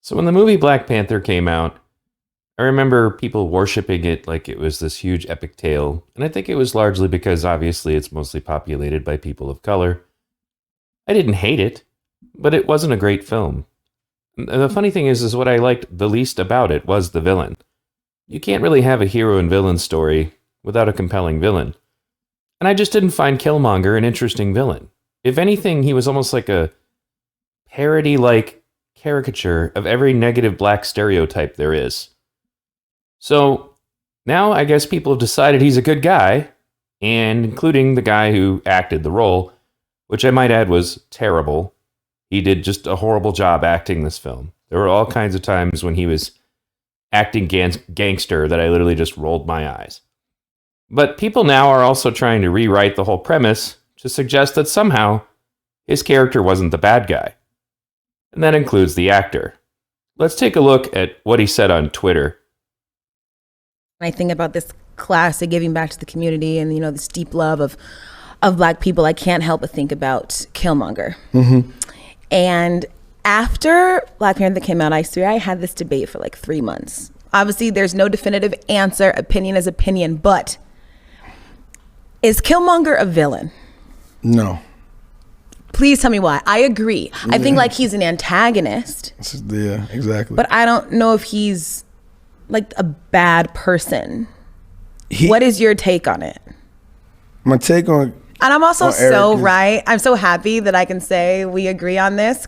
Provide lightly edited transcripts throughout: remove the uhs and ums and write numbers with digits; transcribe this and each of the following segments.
So when the movie Black Panther came out, I remember people worshiping it like it was this huge epic tale, and I think it was largely because obviously it's mostly populated by people of color. I didn't hate it, but it wasn't a great film. And the funny thing is what I liked the least about it was the villain. You can't really have a hero and villain story without a compelling villain. And I just didn't find Killmonger an interesting villain. If anything, he was almost like a parody-like caricature of every negative black stereotype there is. So now I guess people have decided he's a good guy, and including the guy who acted the role, which I might add was terrible. He did just a horrible job acting this film. There were all kinds of times when he was acting gangster that I literally just rolled my eyes. But people now are also trying to rewrite the whole premise to suggest that somehow his character wasn't the bad guy. And that includes the actor. Let's take a look at what he said on Twitter. When I think about this classic giving back to the community and, this deep love of Black people, I can't help but think about Killmonger. Mm-hmm. And after Black Panther came out, I swear I had this debate for like 3 months. Obviously, there's no definitive answer. Opinion is opinion. But is Killmonger a villain? No. Please tell me why. I agree. Yeah. I think like he's an antagonist. Yeah, exactly. But I don't know if he's like a bad person. What is your take on it? My take on... And I'm also right. I'm so happy that I can say we agree on this.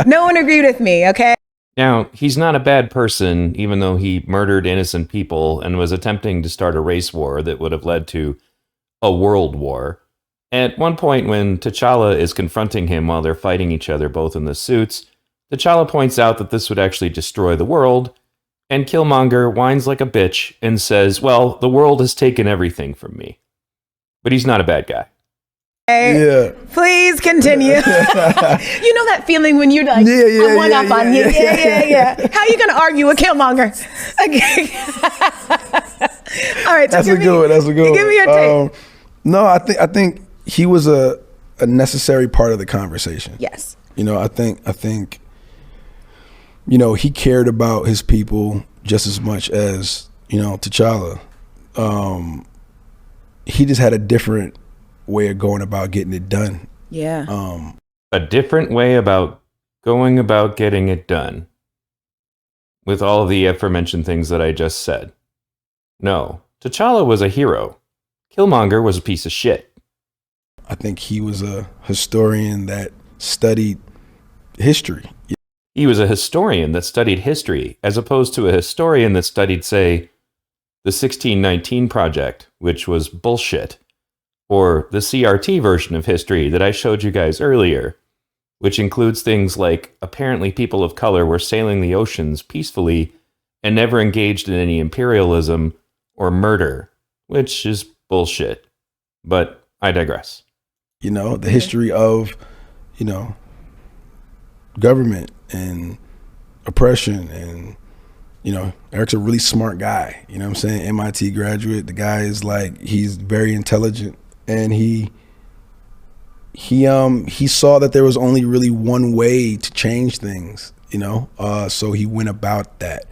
No one agreed with me, okay? Now, he's not a bad person, even though he murdered innocent people and was attempting to start a race war that would have led to a world war. At one point, when T'Challa is confronting him while they're fighting each other both in the suits, T'Challa points out that this would actually destroy the world, and Killmonger whines like a bitch and says, well, the world has taken everything from me. But he's not a bad guy. Yeah. Please continue. You know that feeling when you're like, I'm one up on you. Yeah. How are you going to argue with Killmonger? Okay. All right. That's a good one. Give me your take. No, I think he was a necessary part of the conversation. Yes. I think he cared about his people just as much as, T'Challa. He just had a different way of going about getting it done. Yeah. A different way about going about getting it done. With all of the aforementioned things that I just said. No, T'Challa was a hero. Killmonger was a piece of shit. I think he was a historian that studied history. He was a historian that studied history, as opposed to a historian that studied, say, the 1619 Project, which was bullshit, or the CRT version of history that I showed you guys earlier, which includes things like apparently people of color were sailing the oceans peacefully and never engaged in any imperialism or murder, which is bullshit. But I digress. The history of, government and oppression and, Eric's a really smart guy, you know what I'm saying? MIT graduate. The guy is he's very intelligent, and he saw that there was only really one way to change things, so he went about that.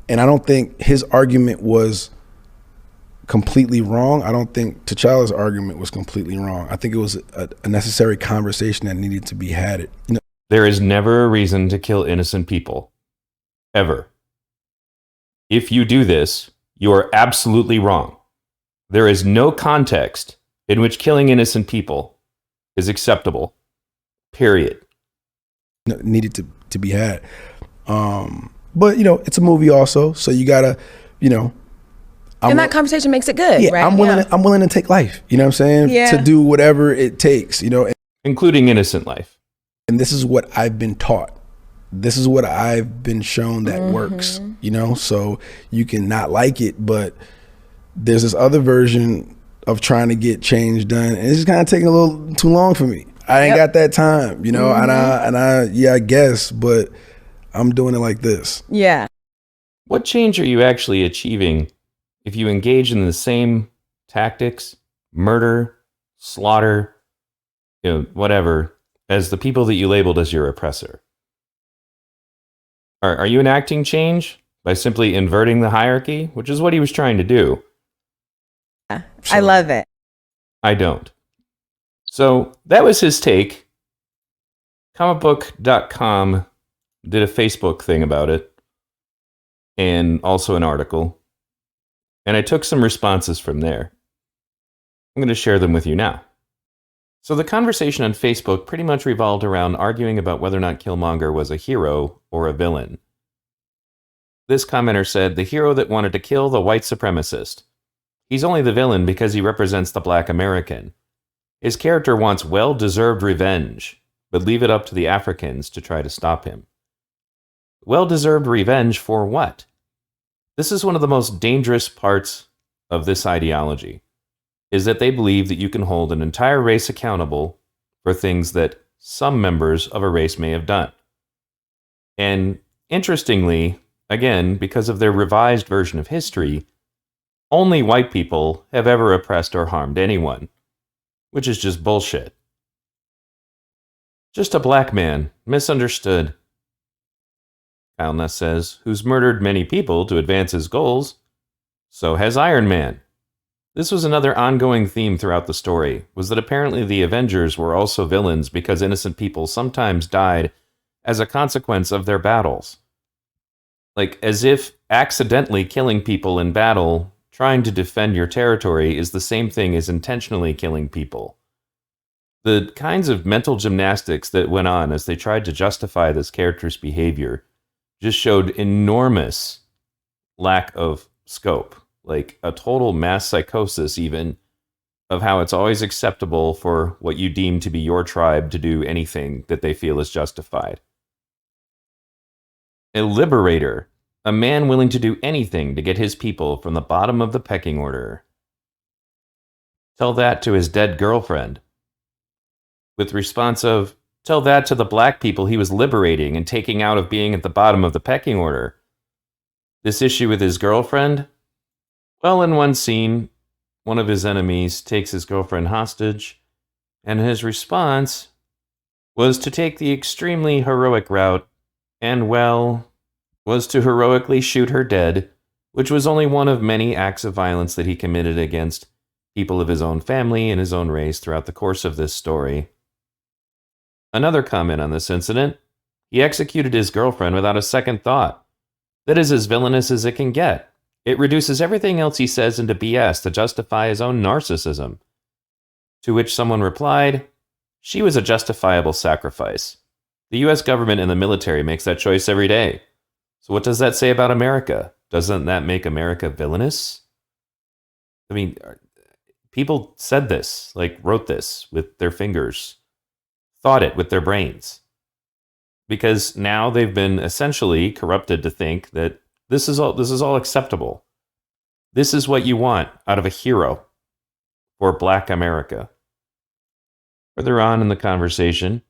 And I don't think his argument was completely wrong. I don't think T'Challa's argument was completely wrong. I think it was a necessary conversation that needed to be had. There is never a reason to kill innocent people. Ever. If you do this, you are absolutely wrong. There is no context in which killing innocent people is acceptable. Period. Needed to be had. But, it's a movie also, so you gotta, and that conversation makes it good, yeah, right? I'm willing to take life, you know what I'm saying? Yeah. To do whatever it takes, including innocent life. And this is what I've been taught. This is what I've been shown that works, so you can not like it, but there's this other version of trying to get change done, and it's just kind of taking a little too long for me. I ain't got that time, and I guess, but I'm doing it like this. Yeah. What change are you actually achieving if you engage in the same tactics, murder, slaughter, whatever, as the people that you labeled as your oppressor? Are you enacting change by simply inverting the hierarchy, which is what he was trying to do? I love it. I don't. So that was his take. Comicbook.com did a Facebook thing about it, and also an article. And I took some responses from there. I'm going to share them with you now. So the conversation on Facebook pretty much revolved around arguing about whether or not Killmonger was a hero or a villain. This commenter said, the hero that wanted to kill the white supremacist. He's only the villain because he represents the black American. His character wants well-deserved revenge, but leave it up to the Africans to try to stop him. Well-deserved revenge for what? This is one of the most dangerous parts of this ideology, is that they believe that you can hold an entire race accountable for things that some members of a race may have done. And interestingly, again, because of their revised version of history, only white people have ever oppressed or harmed anyone, which is just bullshit. Just a black man, misunderstood, Kyle Ness says, who's murdered many people to advance his goals. So has Iron Man. This was another ongoing theme throughout the story, was that apparently the Avengers were also villains because innocent people sometimes died as a consequence of their battles. Like, as if accidentally killing people in battle, trying to defend your territory, is the same thing as intentionally killing people. The kinds of mental gymnastics that went on as they tried to justify this character's behavior just showed enormous lack of scope, like a total mass psychosis even, of how it's always acceptable for what you deem to be your tribe to do anything that they feel is justified. A liberator, a man willing to do anything to get his people from the bottom of the pecking order. Tell that to his dead girlfriend. With response of, tell that to the black people he was liberating and taking out of being at the bottom of the pecking order. This issue with his girlfriend? Well, in one scene, one of his enemies takes his girlfriend hostage, and his response was to take the extremely heroic route, and, well, was to heroically shoot her dead, which was only one of many acts of violence that he committed against people of his own family and his own race throughout the course of this story. Another comment on this incident, he executed his girlfriend without a second thought. That is as villainous as it can get. It reduces everything else he says into BS to justify his own narcissism. To which someone replied, she was a justifiable sacrifice. The US government and the military makes that choice every day. So what does that say about America? Doesn't that make America villainous? I mean, people said this, like wrote this with their fingers, thought it with their brains. Because now they've been essentially corrupted to think that this is all acceptable. This is what you want out of a hero for Black America. Further on in the conversation,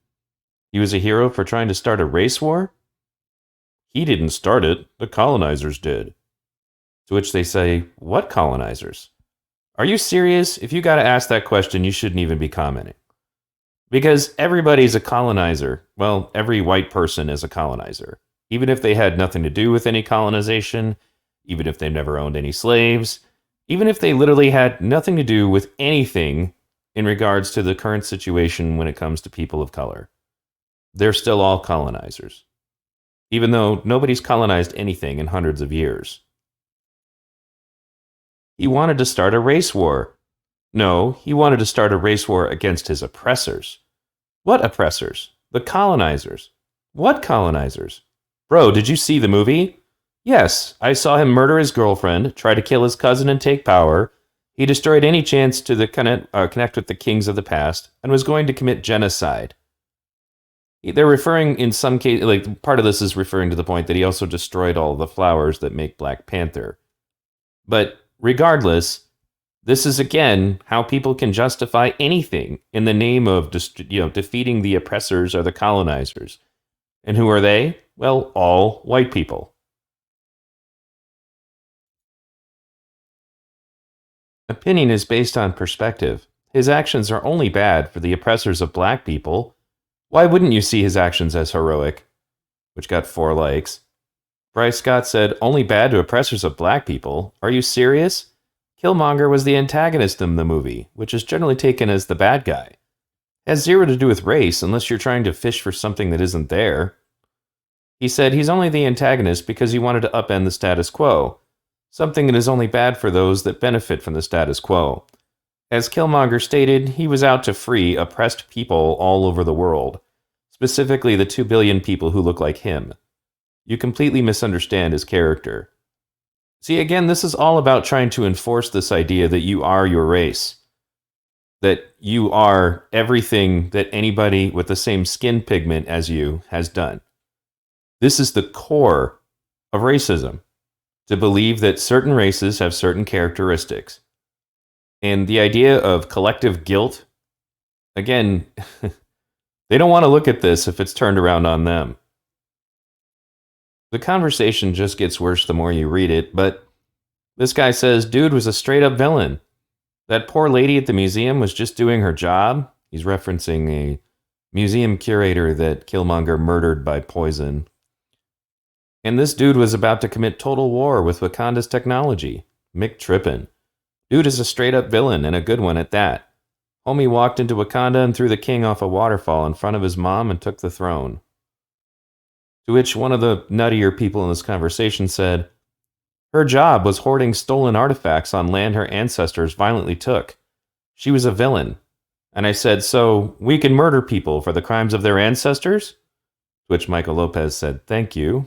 he was a hero for trying to start a race war? He didn't start it, the colonizers did. To which they say, what colonizers? Are you serious? If you gotta ask that question, you shouldn't even be commenting. Because everybody's a colonizer. Well, every white person is a colonizer. Even if they had nothing to do with any colonization, even if they never owned any slaves, even if they literally had nothing to do with anything in regards to the current situation when it comes to people of color. They're still all colonizers. Even though nobody's colonized anything in hundreds of years. He wanted to start a race war. No, he wanted to start a race war against his oppressors. What oppressors? The colonizers. What colonizers? Bro, did you see the movie? Yes, I saw him murder his girlfriend, try to kill his cousin and take power. He destroyed any chance to connect with the kings of the past and was going to commit genocide. They're referring in some case, like part of this is referring to the point that he also destroyed all the flowers that make Black Panther. But regardless, this is again how people can justify anything in the name of defeating the oppressors or the colonizers. And who are they? Well, all white people. Opinion is based on perspective. His actions are only bad for the oppressors of black people. Why wouldn't you see his actions as heroic? Which got 4 likes. Bryce Scott said, only bad to oppressors of black people. Are you serious? Killmonger was the antagonist in the movie, which is generally taken as the bad guy. It has zero to do with race unless you're trying to fish for something that isn't there. He said he's only the antagonist because he wanted to upend the status quo, something that is only bad for those that benefit from the status quo. As Killmonger stated, he was out to free oppressed people all over the world, specifically the 2 billion people who look like him. You completely misunderstand his character. See, again, this is all about trying to enforce this idea that you are your race, that you are everything that anybody with the same skin pigment as you has done. This is the core of racism, to believe that certain races have certain characteristics. And the idea of collective guilt, again, they don't want to look at this if it's turned around on them. The conversation just gets worse the more you read it, but this guy says, dude was a straight up villain. That poor lady at the museum was just doing her job. He's referencing a museum curator that Killmonger murdered by poison. And this dude was about to commit total war with Wakanda's technology. Mick trippin'. Dude is a straight up villain, and a good one at that. Homie walked into Wakanda and threw the king off a waterfall in front of his mom and took the throne. To which one of the nuttier people in this conversation said, her job was hoarding stolen artifacts on land her ancestors violently took. She was a villain. And I said, so we can murder people for the crimes of their ancestors? To which Michael Lopez said, thank you.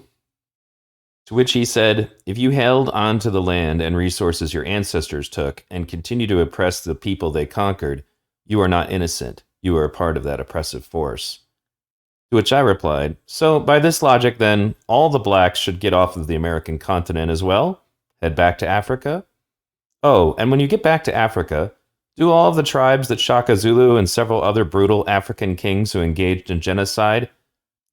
To which he said, if you held on to the land and resources your ancestors took and continue to oppress the people they conquered, you are not innocent. You are a part of that oppressive force. To which I replied, so by this logic then, all the blacks should get off of the American continent as well? Head back to Africa? Oh, and when you get back to Africa, do all of the tribes that Shaka Zulu and several other brutal African kings who engaged in genocide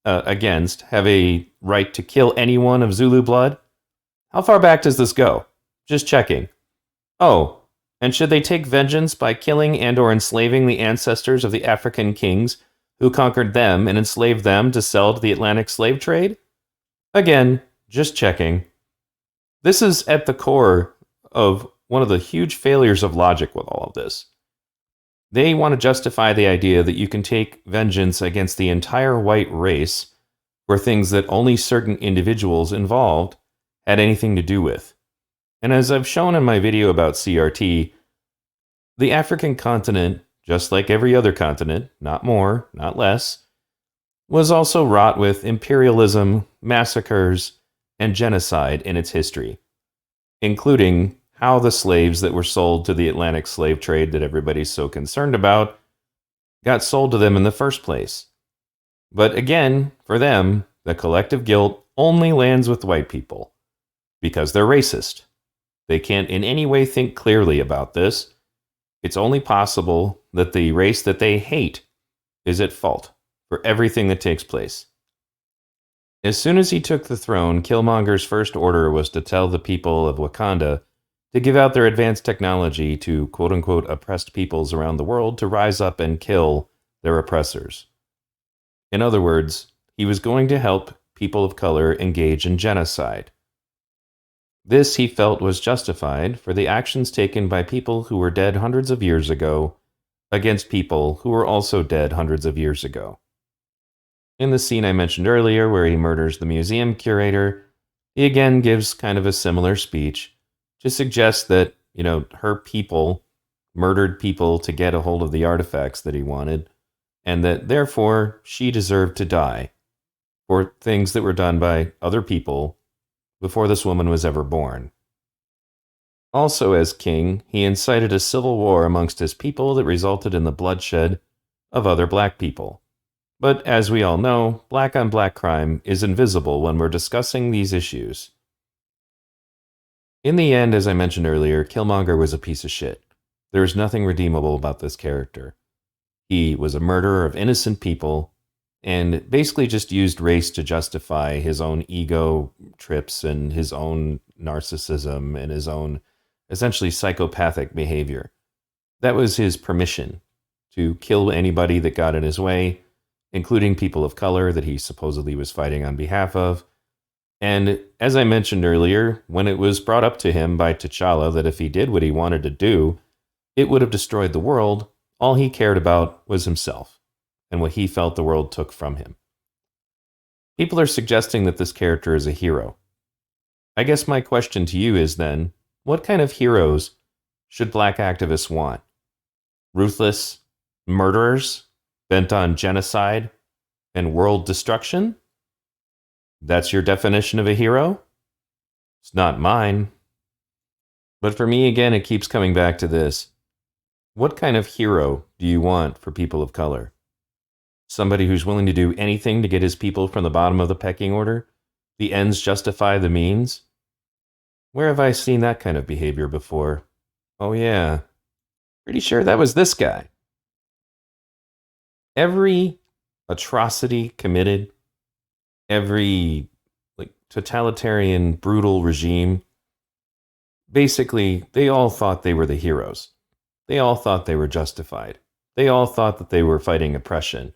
against have a right to kill anyone of Zulu blood? How far back does this go? Just checking. Oh, and should they take vengeance by killing and or enslaving the ancestors of the African kings who conquered them and enslaved them to sell to the Atlantic slave trade? Again, just checking. This is at the core of one of the huge failures of logic with all of this. They want to justify the idea that you can take vengeance against the entire white race for things that only certain individuals involved had anything to do with. And as I've shown in my video about CRT, the African continent, just like every other continent, not more, not less, was also wrought with imperialism, massacres, and genocide in its history, including how the slaves that were sold to the Atlantic slave trade that everybody's so concerned about got sold to them in the first place. But again, for them, the collective guilt only lands with white people because they're racist. They can't in any way think clearly about this. It's only possible that the race that they hate is at fault for everything that takes place. As soon as he took the throne, Killmonger's first order was to tell the people of Wakanda to give out their advanced technology to quote-unquote oppressed peoples around the world to rise up and kill their oppressors. In other words, he was going to help people of color engage in genocide. This, he felt, was justified for the actions taken by people who were dead hundreds of years ago against people who were also dead hundreds of years ago. In the scene I mentioned earlier where he murders the museum curator, he again gives kind of a similar speech to suggest that, her people murdered people to get a hold of the artifacts that he wanted, and that therefore she deserved to die for things that were done by other people before this woman was ever born. Also, as king, he incited a civil war amongst his people that resulted in the bloodshed of other black people. But as we all know, black on black crime is invisible when we're discussing these issues. In the end, as I mentioned earlier, Killmonger was a piece of shit. There is nothing redeemable about this character. He was a murderer of innocent people and basically just used race to justify his own ego trips and his own narcissism and his own essentially psychopathic behavior. That was his permission to kill anybody that got in his way, including people of color that he supposedly was fighting on behalf of. And as I mentioned earlier, when it was brought up to him by T'Challa that if he did what he wanted to do, it would have destroyed the world, all he cared about was himself and what he felt the world took from him. People are suggesting that this character is a hero. I guess my question to you is then, what kind of heroes should black activists want? Ruthless murderers bent on genocide and world destruction? That's your definition of a hero? It's not mine. But for me, again, it keeps coming back to this. What kind of hero do you want for people of color? Somebody who's willing to do anything to get his people from the bottom of the pecking order? The ends justify the means? Where have I seen that kind of behavior before? Oh yeah, pretty sure that was this guy. Every atrocity committed, every totalitarian, brutal regime, basically, they all thought they were the heroes. They all thought they were justified. They all thought that they were fighting oppression.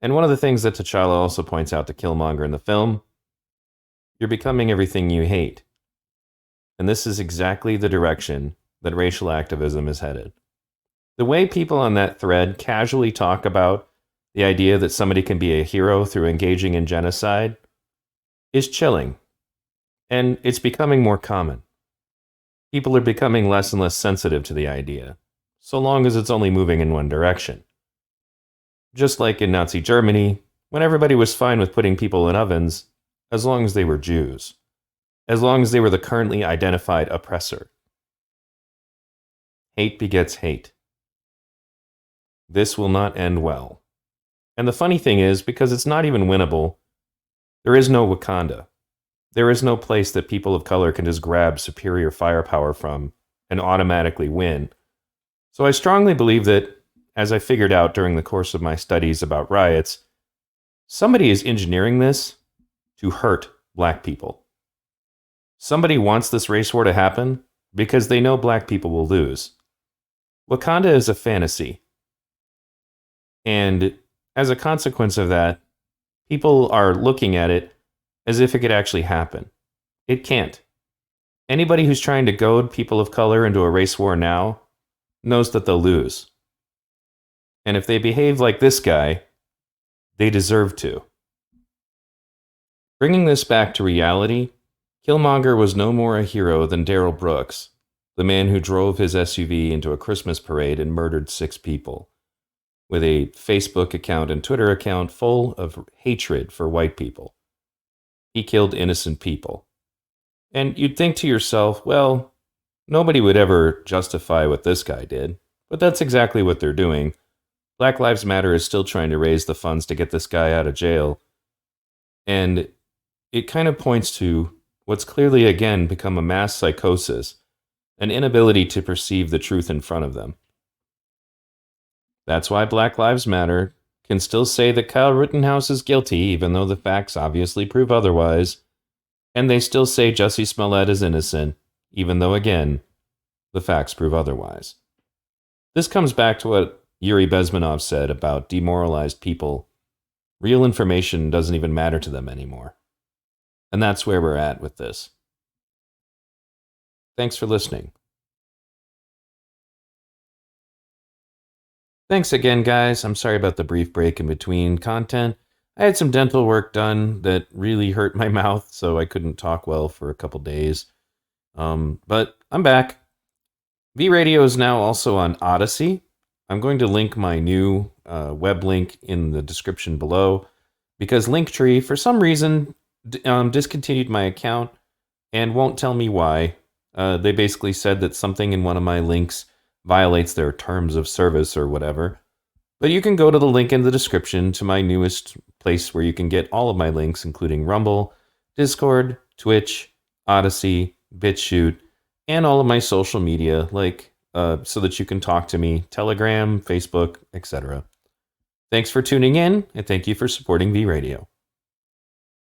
And one of the things that T'Challa also points out to Killmonger in the film, you're becoming everything you hate. And this is exactly the direction that racial activism is headed. The way people on that thread casually talk about the idea that somebody can be a hero through engaging in genocide is chilling. And it's becoming more common. People are becoming less and less sensitive to the idea, so long as it's only moving in one direction. Just like in Nazi Germany, when everybody was fine with putting people in ovens, as long as they were Jews, as long as they were the currently identified oppressor. Hate begets hate. This will not end well. And the funny thing is, because it's not even winnable, there is no Wakanda. There is no place that people of color can just grab superior firepower from and automatically win. So I strongly believe that, as I figured out during the course of my studies about riots, somebody is engineering this to hurt black people. Somebody wants this race war to happen because they know black people will lose. Wakanda is a fantasy. And as a consequence of that, people are looking at it as if it could actually happen. It can't. Anybody who's trying to goad people of color into a race war now knows that they'll lose. And if they behave like this guy, they deserve to. Bringing this back to reality, Killmonger was no more a hero than Darrell Brooks, the man who drove his SUV into a Christmas parade and murdered 6 people, with a Facebook account and Twitter account full of hatred for white people. He killed innocent people. And you'd think to yourself, well, nobody would ever justify what this guy did, but that's exactly what they're doing. Black Lives Matter is still trying to raise the funds to get this guy out of jail. And it kind of points to what's clearly again become a mass psychosis, an inability to perceive the truth in front of them. That's why Black Lives Matter can still say that Kyle Rittenhouse is guilty, even though the facts obviously prove otherwise. And they still say Jussie Smollett is innocent, even though, again, the facts prove otherwise. This comes back to what Yuri Bezmenov said about demoralized people. Real information doesn't even matter to them anymore. And that's where we're at with this. Thanks for listening. Thanks again, guys. I'm sorry about the brief break in between content. I had some dental work done that really hurt my mouth, so I couldn't talk well for a couple days. But I'm back. V-Radio is now also on Odyssey. I'm going to link my new web link in the description below, because Linktree, for some reason, discontinued my account and won't tell me why. They basically said that something in one of my links violates their terms of service or whatever. But you can go to the link in the description to my newest place where you can get all of my links, including Rumble, Discord, Twitch, Odyssey, BitChute, and all of my social media, so that you can talk to me, Telegram, Facebook, etc. Thanks for tuning in, and thank you for supporting V-Radio.